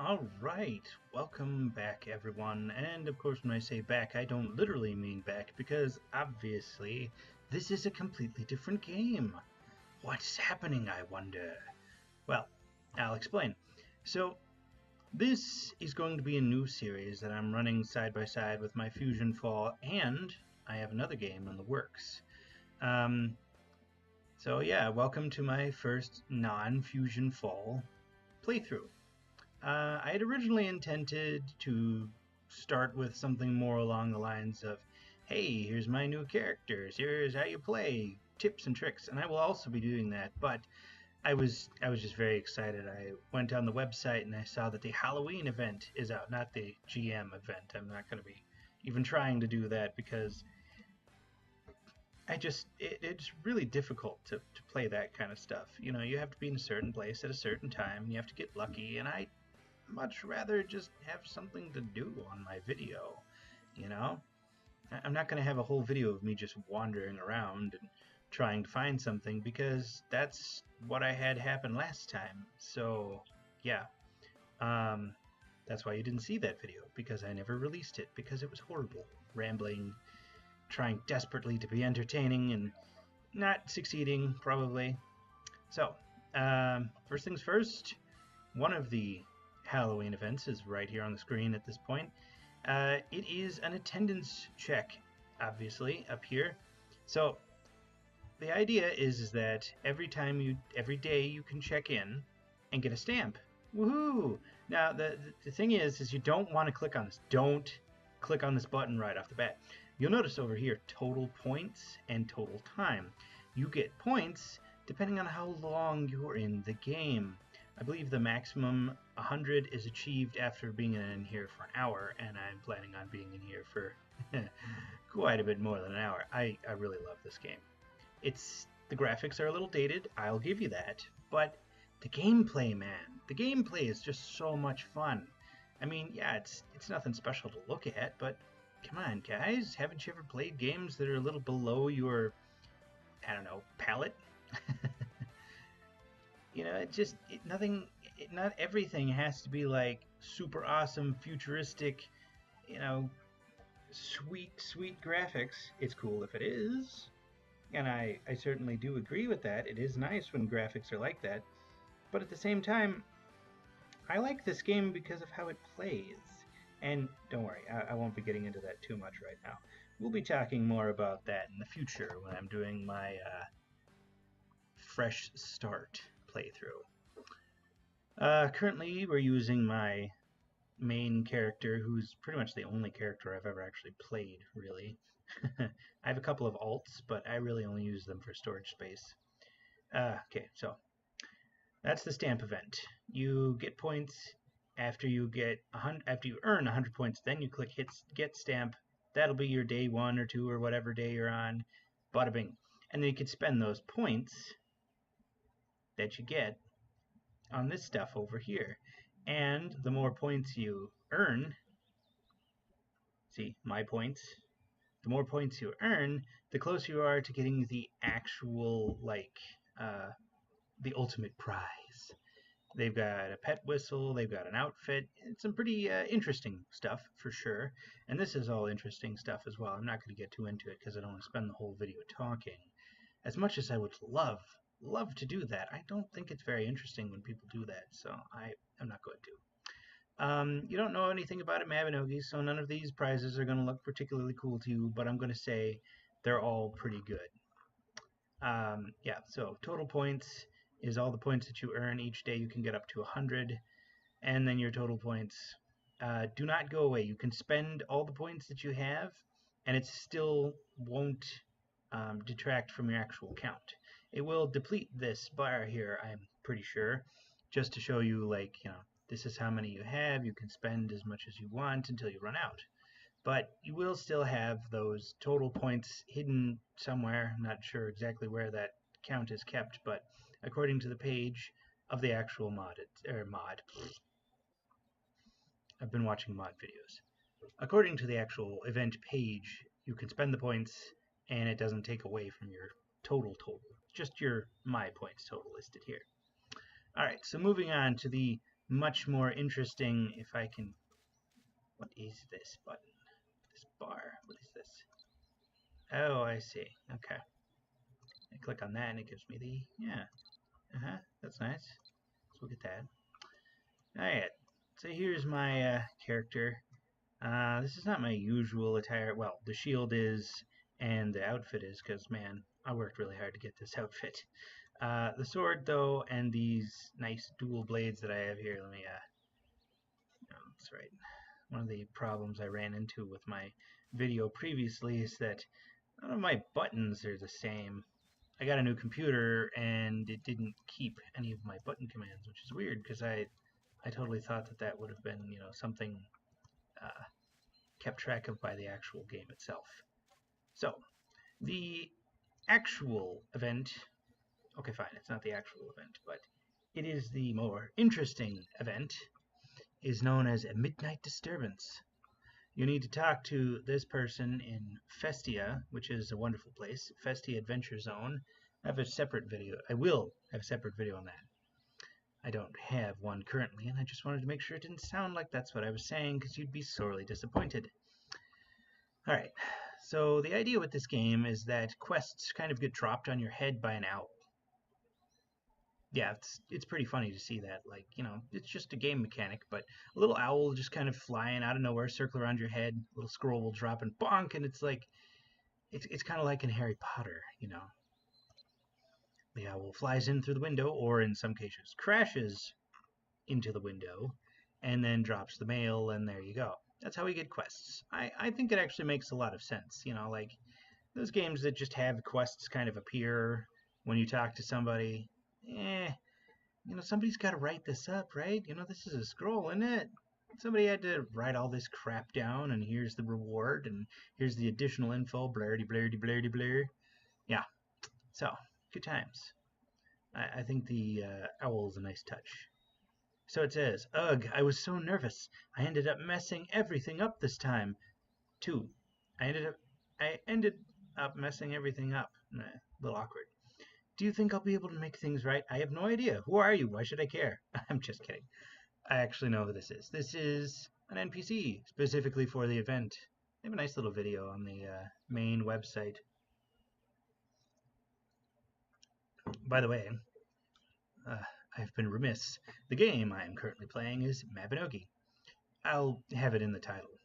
Alright, welcome back everyone, and of course when I say back I don't literally mean back because obviously this is a completely different game. What's happening, I wonder? Well, I'll explain. So this is going to be a new series that I'm running side by side with my Fusion Fall, and I have another game in the works. So yeah, welcome to my first non-Fusion Fall playthrough. I had originally intended to start with something more along the lines of, hey, here's my new characters, here's how you play, tips and tricks, and I will also be doing that, but I was just very excited. I went on the website and I saw that the Halloween event is out, not the GM event. I'm not going to be even trying to do that because it's really difficult to play that kind of stuff. You know, you have to be in a certain place at a certain time, you have to get lucky, and I much rather just have something to do on my video, you know? I'm not going to have a whole video of me just wandering around and trying to find something because that's what I had happen last time. So, yeah. That's why you didn't see that video, because I never released it, because it was horrible. Rambling, trying desperately to be entertaining and not succeeding, probably. So, first things first, one of the Halloween events is right here on the screen at this point. It is an attendance check, obviously, up here. So the idea is that every day you can check in and get a stamp. Woohoo! Now the thing is you don't want to click on this. Don't click on this button right off the bat. You'll notice over here total points and total time. You get points depending on how long you're in the game. I believe the maximum 100 is achieved after being in here for an hour, and I'm planning on being in here for quite a bit more than an hour. I really love this game. The graphics are a little dated, I'll give you that, but the gameplay, man, the gameplay is just so much fun. I mean, yeah, it's nothing special to look at, but come on, guys, haven't you ever played games that are a little below your, I don't know, palate? You know, not everything has to be like super awesome, futuristic, you know, sweet graphics. It's cool if it is. And I certainly do agree with that. It is nice when graphics are like that. But at the same time, I like this game because of how it plays. And don't worry, I won't be getting into that too much right now. We'll be talking more about that in the future when I'm doing my fresh start playthrough. Currently, we're using my main character, who's pretty much the only character I've ever actually played, really. I have a couple of alts, but I really only use them for storage space. Okay, so that's the stamp event. You get points after you earn 100 points. Then you click get stamp. That'll be your day 1 or 2 or whatever day you're on. Bada bing. And then you can spend those points that you get on this stuff over here. And the more points you earn, see, my points, the more points you earn, the closer you are to getting the actual, like, the ultimate prize. They've got a pet whistle, they've got an outfit. It's some pretty interesting stuff, for sure. And this is all interesting stuff as well. I'm not going to get too into it because I don't want to spend the whole video talking. As much as I would love to do that, I don't think it's very interesting when people do that, so I'm not going to. You don't know anything about it, Mabinogi, so none of these prizes are going to look particularly cool to you, but I'm going to say they're all pretty good. Yeah, so total points is all the points that you earn each day. You can get up to 100, and then your total points do not go away. You can spend all the points that you have, and it still won't detract from your actual count. It will deplete this bar here, I'm pretty sure, just to show you, like, you know, this is how many you have. You can spend as much as you want until you run out. But you will still have those total points hidden somewhere. I'm not sure exactly where that count is kept, but according to the page of the actual mod, I've been watching mod videos. According to the actual event page, you can spend the points and it doesn't take away from your total. Just your my points total listed here. Alright, so moving on to the much more interesting if I can... What is this button? This bar? What is this? Oh, I see. Okay. I click on that and it gives me the... Yeah. That's nice. Let's look at that. Alright. So here's my character. This is not my usual attire. Well, the shield is, and the outfit is, because, man, I worked really hard to get this outfit. The sword, though, and these nice dual blades that I have here, let me, no, that's right. One of the problems I ran into with my video previously is that none of my buttons are the same. I got a new computer, and it didn't keep any of my button commands, which is weird, because I totally thought that that would have been, you know, something kept track of by the actual game itself. So, the actual event, okay, fine, it's not the actual event, but it is the more interesting event, is known as a midnight disturbance. You need to talk to this person in Festia, which is a wonderful place, Festia Adventure Zone. I have a separate video. I will have a separate video on that. I don't have one currently, and I just wanted to make sure it didn't sound like that's what I was saying, because you'd be sorely disappointed. Alright, so the idea with this game is that quests kind of get dropped on your head by an owl. Yeah, it's pretty funny to see that. Like, you know, it's just a game mechanic, but a little owl will just kind of flying out of nowhere, circle around your head, a little scroll will drop and bonk, and it's like, it's kind of like in Harry Potter, you know. The owl flies in through the window, or in some cases crashes into the window, and then drops the mail, and there you go. That's how we get quests. I think it actually makes a lot of sense, you know, like those games that just have quests kind of appear when you talk to somebody. You know, somebody's got to write this up, right? You know, this is a scroll, isn't it? Somebody had to write all this crap down, and here's the reward, and here's the additional info, blurdy, blurdy, blurdy, blur. Yeah, so, good times. I think the owl is a nice touch. So it says, ugh, I was so nervous. I ended up messing everything up this time. 2. I ended up messing everything up. A little awkward. Do you think I'll be able to make things right? I have no idea. Who are you? Why should I care? I'm just kidding. I actually know who this is. This is an NPC, specifically for the event. They have a nice little video on the main website. By the way, I've been remiss. The game I am currently playing is Mabinogi. I'll have it in the title.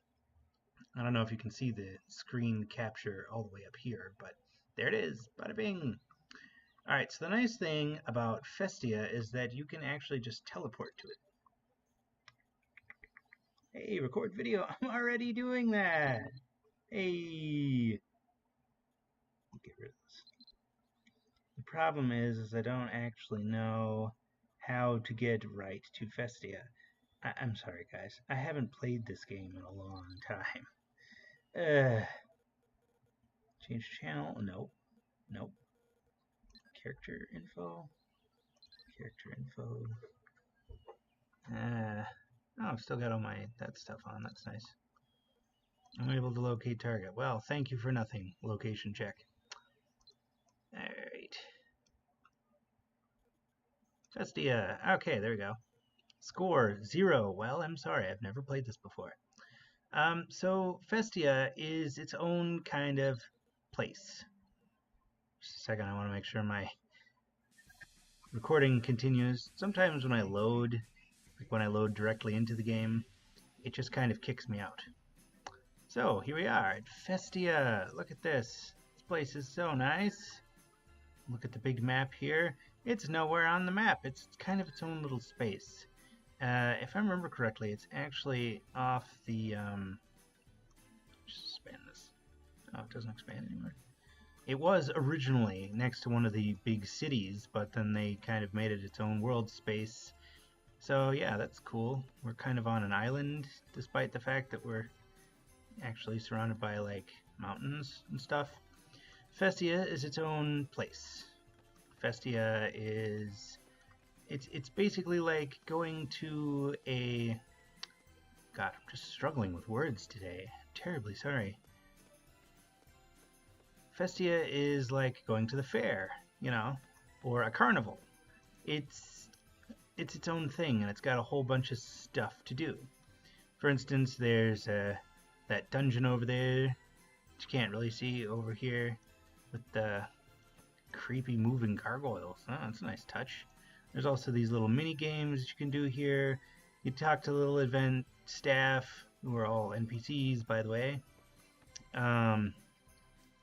I don't know if you can see the screen capture all the way up here, but there it is. Bada bing. Alright, so the nice thing about Festia is that you can actually just teleport to it. Hey, record video. I'm already doing that. Hey. Get rid of this. The problem is I don't actually know how to get right to Festia. I'm sorry, guys. I haven't played this game in a long time. Change channel? Nope. Nope. Character info. Character info. Oh, I've still got all that stuff on. That's nice. I'm able to locate target. Well, thank you for nothing. Location check. Alright. Festia. Okay, there we go. Score 0. Well, I'm sorry. I've never played this before. So Festia is its own kind of place. Just a second, I want to make sure my recording continues. Sometimes when I load, like when I load directly into the game, it just kind of kicks me out. So here we are at Festia. Look at this. This place is so nice. Look at the big map here. It's nowhere on the map. It's kind of its own little space. If I remember correctly, it's actually off the... just expand this. Oh, it doesn't expand anymore. It was originally next to one of the big cities, but then they kind of made it its own world space. So yeah, that's cool. We're kind of on an island, despite the fact that we're actually surrounded by like mountains and stuff. Festia is its own place. Festia is... It's basically like going to a... God, I'm just struggling with words today. I'm terribly sorry. Festia is like going to the fair, you know, or a carnival. It's it's its own thing, and it's got a whole bunch of stuff to do. For instance, there's that dungeon over there, which you can't really see over here, with the creepy moving gargoyles. Oh, that's a nice touch. There's also these little mini games that you can do here. You talk to little event staff, who are all NPCs, by the way. A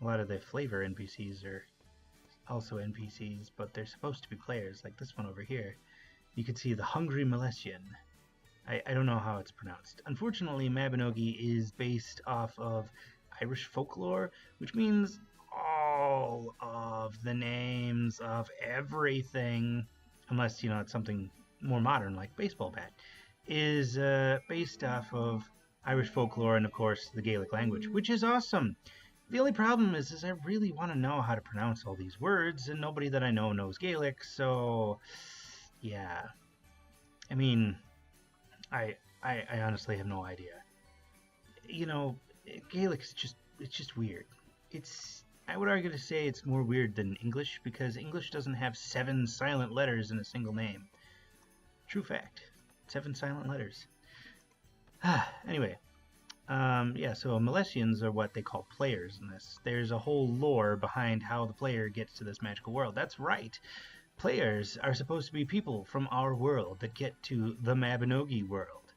lot of the flavor NPCs are also NPCs, but they're supposed to be players, like this one over here. You can see the Hungry Milesian. I don't know how it's pronounced. Unfortunately, Mabinogi is based off of Irish folklore, which means all of the names of everything, unless, you know, it's something more modern like baseball bat, is based off of Irish folklore and, of course, the Gaelic language, which is awesome. The only problem is I really want to know how to pronounce all these words, and nobody that I know knows Gaelic, so yeah. I mean, I honestly have no idea. You know, Gaelic is just weird. I would argue to say it's more weird than English, because English doesn't have 7 silent letters in a single name. True fact. 7 silent letters. Anyway, yeah, so Milesians are what they call players in this. There's a whole lore behind how the player gets to this magical world. That's right. Players are supposed to be people from our world that get to the Mabinogi world.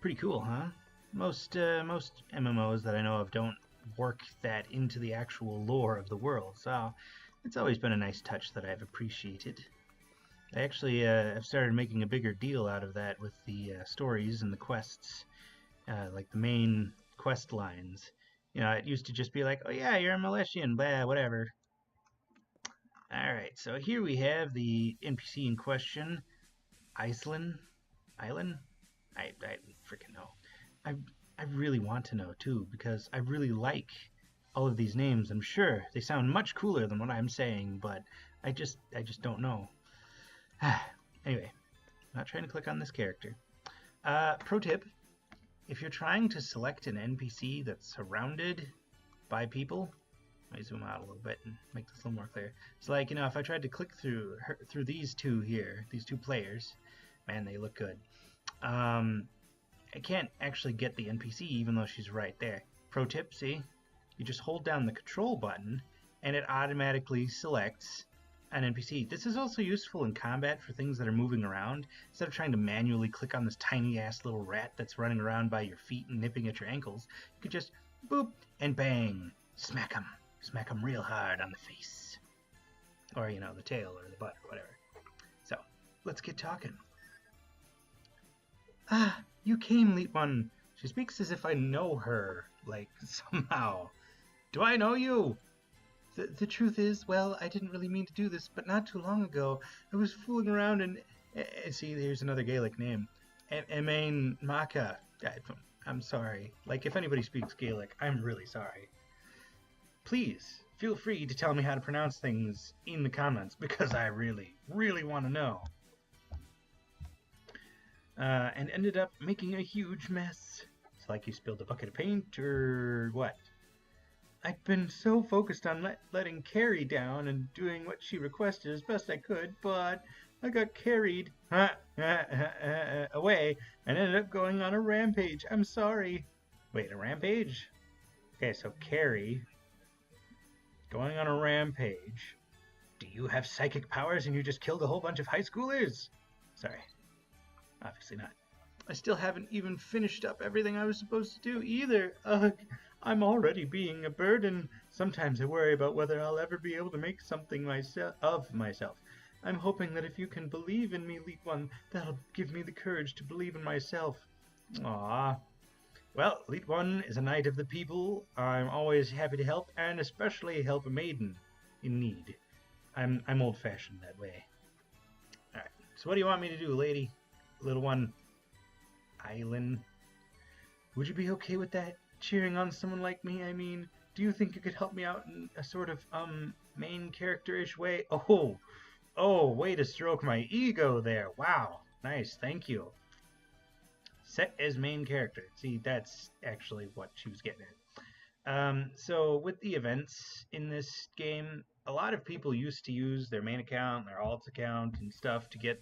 Pretty cool, huh? Most MMOs that I know of don't work that into the actual lore of the world, so it's always been a nice touch that I've appreciated. I actually have started making a bigger deal out of that with the stories and the quests, like the main quest lines. You know, it used to just be like, oh yeah, you're a Milesian, blah, whatever. Alright, so here we have the NPC in question, Iceland? Island? I freaking know. I really want to know too, because I really like all of these names. I'm sure they sound much cooler than what I'm saying, but I just don't know. Anyway, I'm not trying to click on this character. Pro tip, if you're trying to select an NPC that's surrounded by people, let me zoom out a little bit and make this a little more clear. It's like, you know, if I tried to click through these two here, these two players, man, they look good. I can't actually get the NPC even though she's right there. Pro tip, see? You just hold down the control button and it automatically selects an NPC. This is also useful in combat for things that are moving around. Instead of trying to manually click on this tiny ass little rat that's running around by your feet and nipping at your ankles, you could just boop and bang, smack him. Smack him real hard on the face. Or, you know, the tail or the butt or whatever. So, let's get talking. Ah, you came, Leet One. She speaks as if I know her, like, somehow. Do I know you? The truth is, well, I didn't really mean to do this, but not too long ago, I was fooling around and... see, here's another Gaelic name. Emain Maka. I'm sorry. Like, if anybody speaks Gaelic, I'm really sorry. Please, feel free to tell me how to pronounce things in the comments, because I really, really want to know. And ended up making a huge mess. It's like you spilled a bucket of paint, or what? I've been so focused on letting Carrie down and doing what she requested as best I could, but I got carried away and ended up going on a rampage. I'm sorry. Wait, a rampage? Okay, so Carrie going on a rampage. Do you have psychic powers and you just killed a whole bunch of high schoolers? Sorry. Obviously not. I still haven't even finished up everything I was supposed to do either. Ugh, I'm already being a burden. Sometimes I worry about whether I'll ever be able to make something of myself. I'm hoping that if you can believe in me, Leet One, that'll give me the courage to believe in myself. Aww. Well, Leet One is a knight of the people. I'm always happy to help, and especially help a maiden in need. I'm old-fashioned that way. Alright, so what do you want me to do, lady? Little one. Island. Would you be okay with that? Cheering on someone like me, I mean, do you think you could help me out in a sort of, main character-ish way? Oh, way to stroke my ego there. Wow. Nice, thank you. Set as main character. See, that's actually what she was getting at. So with the events in this game, a lot of people used to use their main account, their alt account, and stuff to get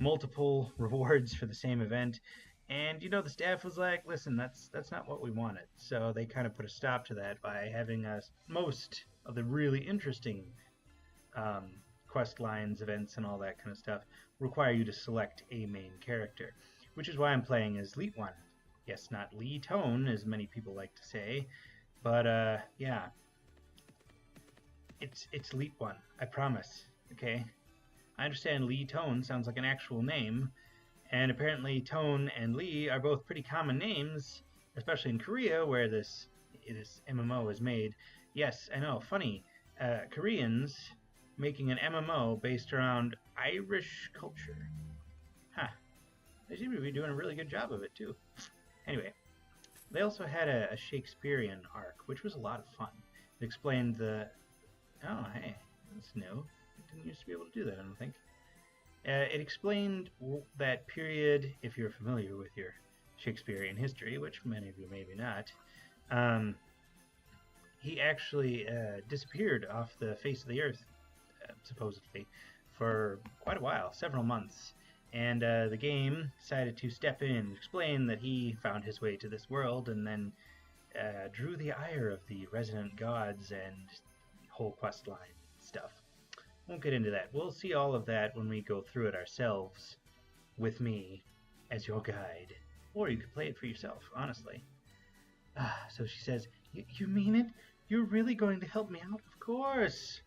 multiple rewards for the same event. And the staff was like, "Listen, that's not what we wanted." So they kind of put a stop to that by having us most of the really interesting um, quest lines, events, and all that kind of stuff require you to select a main character, which is why I'm playing as Leet One. Yes, not Lee Tone, as many people like to say, but yeah, it's Leet One. I promise. Okay, I understand Lee Tone sounds like an actual name, and apparently Tone and Lee are both pretty common names, especially in Korea where this MMO is made. Yes, I know. Funny, Koreans making an MMO based around Irish culture. Huh. They seem to be doing a really good job of it too. Anyway, they also had a Shakespearean arc, which was a lot of fun. It explained the... Oh, hey, that's new. I didn't used to be able to do that, I don't think. It explained that period, if you're familiar with your Shakespearean history, which many of you maybe not. He actually disappeared off the face of the earth, supposedly, for quite a while, several months. And the game decided to step in and explain that he found his way to this world and then drew the ire of the resident gods and whole quest line stuff. Won't get into that. We'll see all of that when we go through it ourselves with me as your guide. Or you could play it for yourself, honestly. So she says, You mean it? You're really going to help me out? Of course.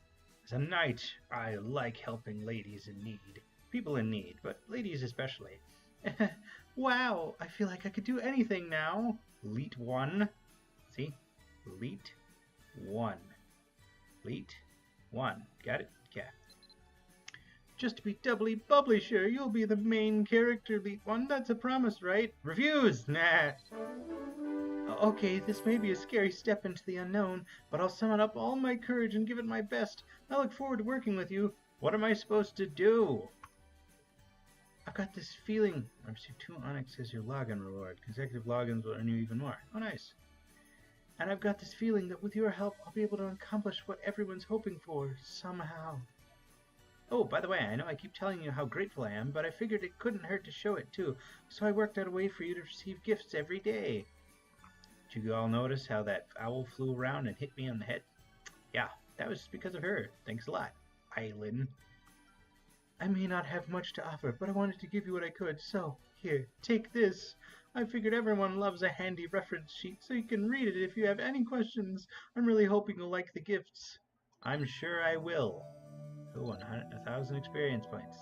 As a knight, I like helping ladies in need. People in need, but ladies especially. Wow, I feel like I could do anything now. Leet 1. See? Leet 1. Leet 1. Got it? Yeah. Just to be doubly bubbly sure, you'll be the main character, Leet 1. That's a promise, right? Refuse! Nah. Okay, this may be a scary step into the unknown, but I'll summon up all my courage and give it my best. I look forward to working with you. What am I supposed to do? I've got this feeling. I received 2 Onyx as your login reward. Consecutive logins will earn you even more. Oh, nice. And I've got this feeling that with your help, I'll be able to accomplish what everyone's hoping for, somehow. Oh, by the way, I know I keep telling you how grateful I am, but I figured it couldn't hurt to show it too, so I worked out a way for you to receive gifts every day. Did you all notice how that owl flew around and hit me on the head? Yeah, that was because of her. Thanks a lot, Eileen. I may not have much to offer, but I wanted to give you what I could, so here, take this. I figured everyone loves a handy reference sheet, so you can read it if you have any questions. I'm really hoping you'll like the gifts. I'm sure I will. Oh, 1,000 experience points.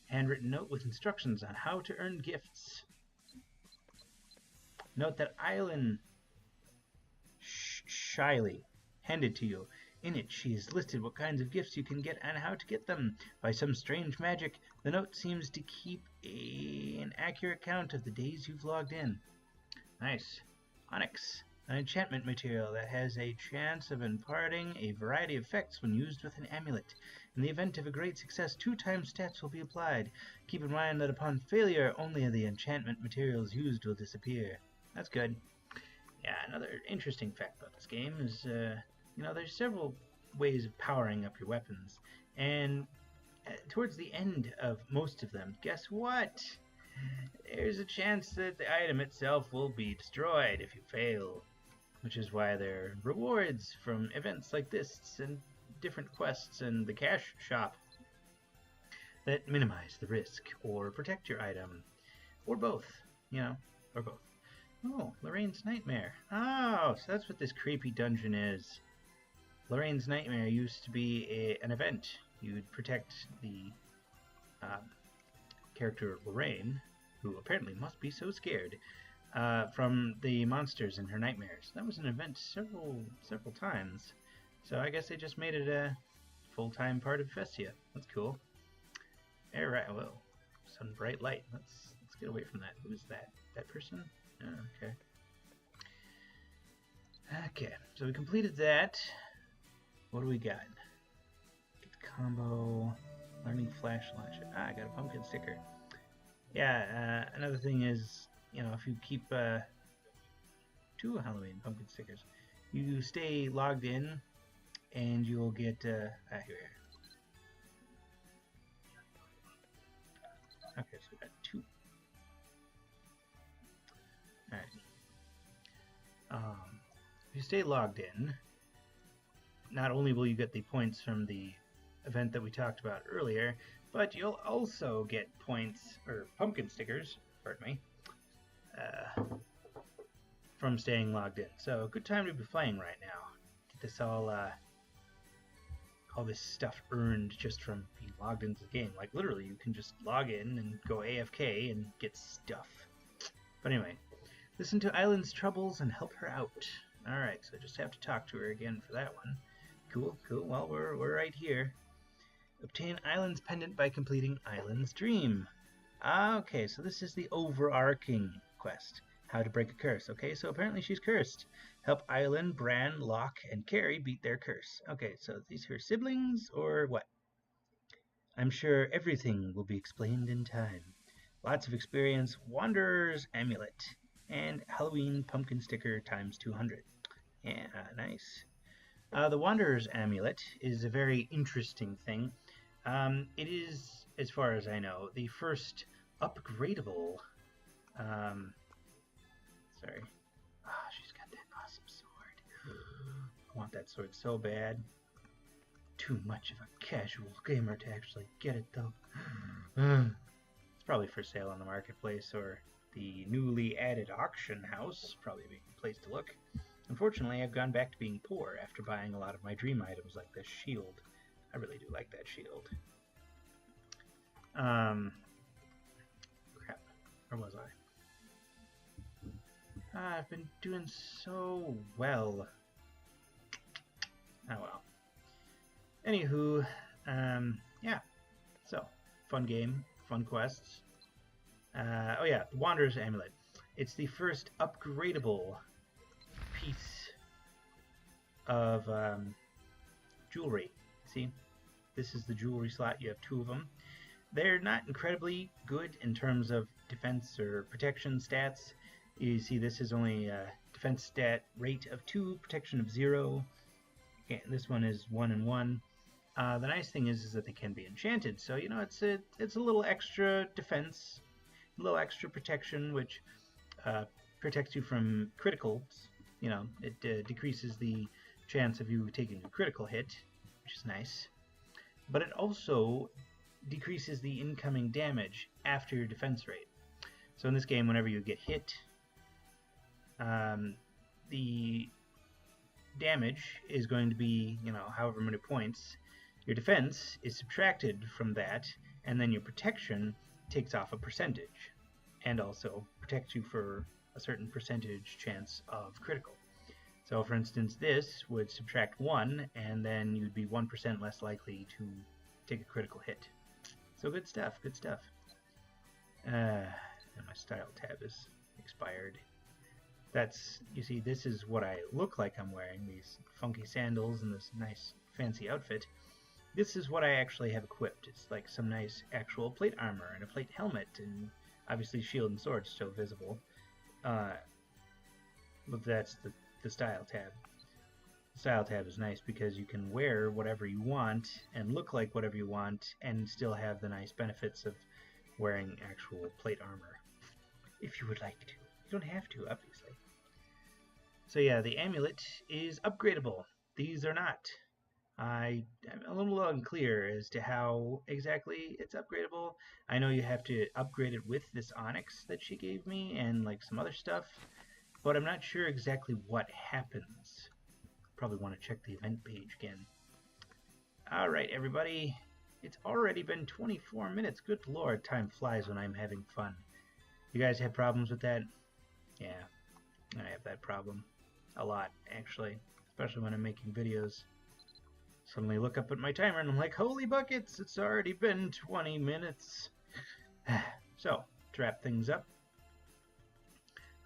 Handwritten note with instructions on how to earn gifts. Note that Eileen shyly handed to you. In it, she has listed what kinds of gifts you can get and how to get them. By some strange magic, the note seems to keep an accurate count of the days you've logged in. Nice. Onyx, an enchantment material that has a chance of imparting a variety of effects when used with an amulet. In the event of a great success, 2 times stats will be applied. Keep in mind that upon failure, only the enchantment materials used will disappear. That's good. Yeah, another interesting fact about this game is, there's several ways of powering up your weapons, and towards the end of most of them, guess what? There's a chance that the item itself will be destroyed if you fail, which is why there are rewards from events like this and different quests and the cash shop that minimize the risk or protect your item, or both, or both. Oh, Lorraine's Nightmare. Oh, so that's what this creepy dungeon is. Lorraine's Nightmare used to be an event. You'd protect the character Lorraine, who apparently must be so scared, from the monsters in her nightmares. That was an event several times. So I guess they just made it a full-time part of Festia. That's cool. Alright, well, some bright light. Let's get away from that. Who is that? That person? Oh, okay. Okay, so we completed that. What do we got? Get the combo, learning flash launcher. I got a pumpkin sticker. Yeah, another thing is, if you keep 2 Halloween pumpkin stickers, you stay logged in, and you'll get, here. you stay logged in, not only will you get the points from the event that we talked about earlier, but you'll also get points, or pumpkin stickers, pardon me, from staying logged in. So good time to be playing right now. Get this all this stuff earned just from being logged into the game. Like literally, you can just log in and go AFK and get stuff. But anyway, listen to Island's troubles and help her out. Alright, so I just have to talk to her again for that one. Cool, cool. Well, we're right here. Obtain Island's pendant by completing Island's dream. Okay, so this is the overarching quest. How to break a curse. Okay, so apparently she's cursed. Help Island, Bran, Locke, and Carrie beat their curse. Okay, so these are her siblings, or what? I'm sure everything will be explained in time. Lots of experience, Wanderer's Amulet, and Halloween Pumpkin Sticker times 200. Yeah, nice. The Wanderer's Amulet is a very interesting thing. It is, as far as I know, the first upgradable... sorry. Ah, she's got that awesome sword. I want that sword so bad. Too much of a casual gamer to actually get it, though. It's probably for sale on the marketplace or the newly added auction house. Probably a good place to look. Unfortunately, I've gone back to being poor after buying a lot of my dream items like this shield. I really do like that shield. Crap. Where was I? I've been doing so well. Oh well. Anywho, yeah. So, fun game, fun quests. Oh yeah, the Wanderer's Amulet. It's the first upgradable piece of jewelry. See? This is the jewelry slot. You have 2 of them. They're not incredibly good in terms of defense or protection stats. You see this is only a defense stat rate of 2, protection of 0. Okay, this one is 1 and 1. The nice thing is that they can be enchanted, so you know it's a little extra defense, a little extra protection, which protects you from criticals. You know, it decreases the chance of you taking a critical hit, which is nice. But it also decreases the incoming damage after your defense rate. So in this game, whenever you get hit, the damage is going to be, you know, however many points. Your defense is subtracted from that, and then your protection takes off a percentage, and also protects you for a certain percentage chance of critical. So for instance, this would subtract 1, and then you'd be 1% less likely to take a critical hit. So good stuff, good stuff. And my style tab is expired. That's, you see, this is what I look like I'm wearing, these funky sandals and this nice fancy outfit. This is what I actually have equipped. It's like some nice actual plate armor and a plate helmet, and obviously shield and sword still visible. But that's the style tab. The style tab is nice because you can wear whatever you want and look like whatever you want and still have the nice benefits of wearing actual plate armor. If you would like to. You don't have to, obviously. So yeah, the amulet is upgradable. These are not. I'm a little unclear as to how exactly it's upgradable. I know you have to upgrade it with this onyx that she gave me and like some other stuff, but I'm not sure exactly what happens. Probably want to check the event page again. Alright everybody, it's already been 24 minutes. Good lord, time flies when I'm having fun. You guys have problems with that? Yeah, I have that problem. A lot, actually. Especially when I'm making videos. Suddenly look up at my timer and I'm like, holy buckets, it's already been 20 minutes. So, to wrap things up,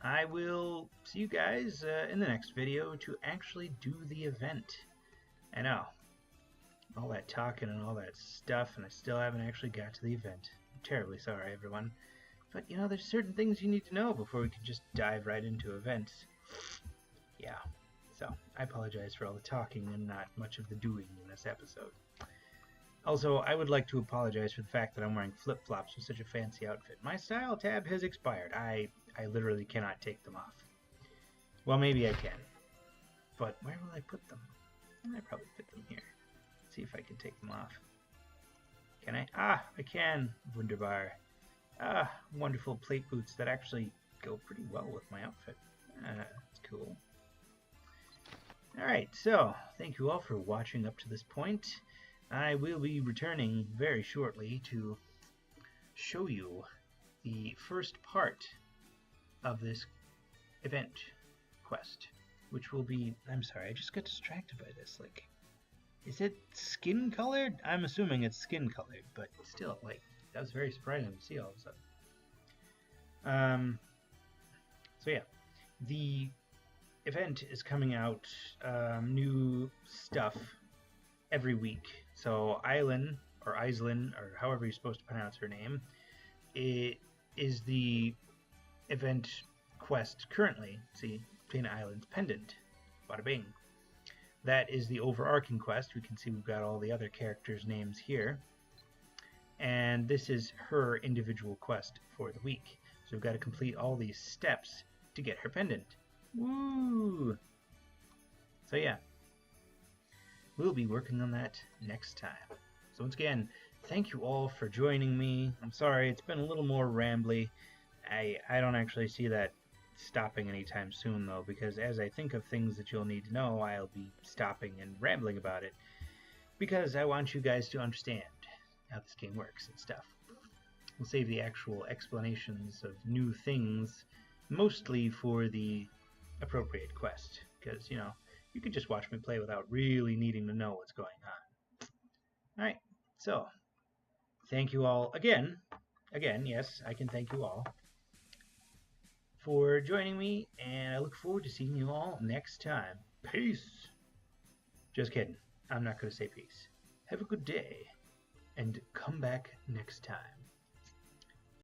I will see you guys in the next video to actually do the event. I know, all that talking and all that stuff, and I still haven't actually got to the event. I'm terribly sorry, everyone. But, you know, there's certain things you need to know before we can just dive right into events. Yeah. So, I apologize for all the talking and not much of the doing in this episode. Also, I would like to apologize for the fact that I'm wearing flip-flops with such a fancy outfit. My style tab has expired. I literally cannot take them off. Well, maybe I can. But where will I put them? I probably put them here. See if I can take them off. Can I? Ah, I can. Wunderbar. Ah, wonderful plate boots that actually go pretty well with my outfit. That's cool. Alright, so thank you all for watching up to this point. I will be returning very shortly to show you the first part of this event quest, which will be... I'm sorry, I just got distracted by this. Like, is it skin colored? I'm assuming it's skin colored, but still, like, that was very surprising to see all of a sudden. So yeah, the event is coming out new stuff every week. So Aislinn, or however you're supposed to pronounce her name, it is the event quest currently. See, Dana Island's pendant. Bada bing. That is the overarching quest. We can see we've got all the other characters' names here. And this is her individual quest for the week. So we've got to complete all these steps to get her pendant. Woo! So yeah, we'll be working on that next time. So once again, thank you all for joining me. I'm sorry, it's been a little more rambly. I don't actually see that stopping anytime soon, though, because as I think of things that you'll need to know, I'll be stopping and rambling about it, because I want you guys to understand how this game works and stuff. We'll save the actual explanations of new things mostly for the appropriate quest, because, you know, you can just watch me play without really needing to know what's going on. Alright, so, thank you all again, yes, I can thank you all for joining me, and I look forward to seeing you all next time. Peace! Just kidding, I'm not going to say peace. Have a good day, and come back next time.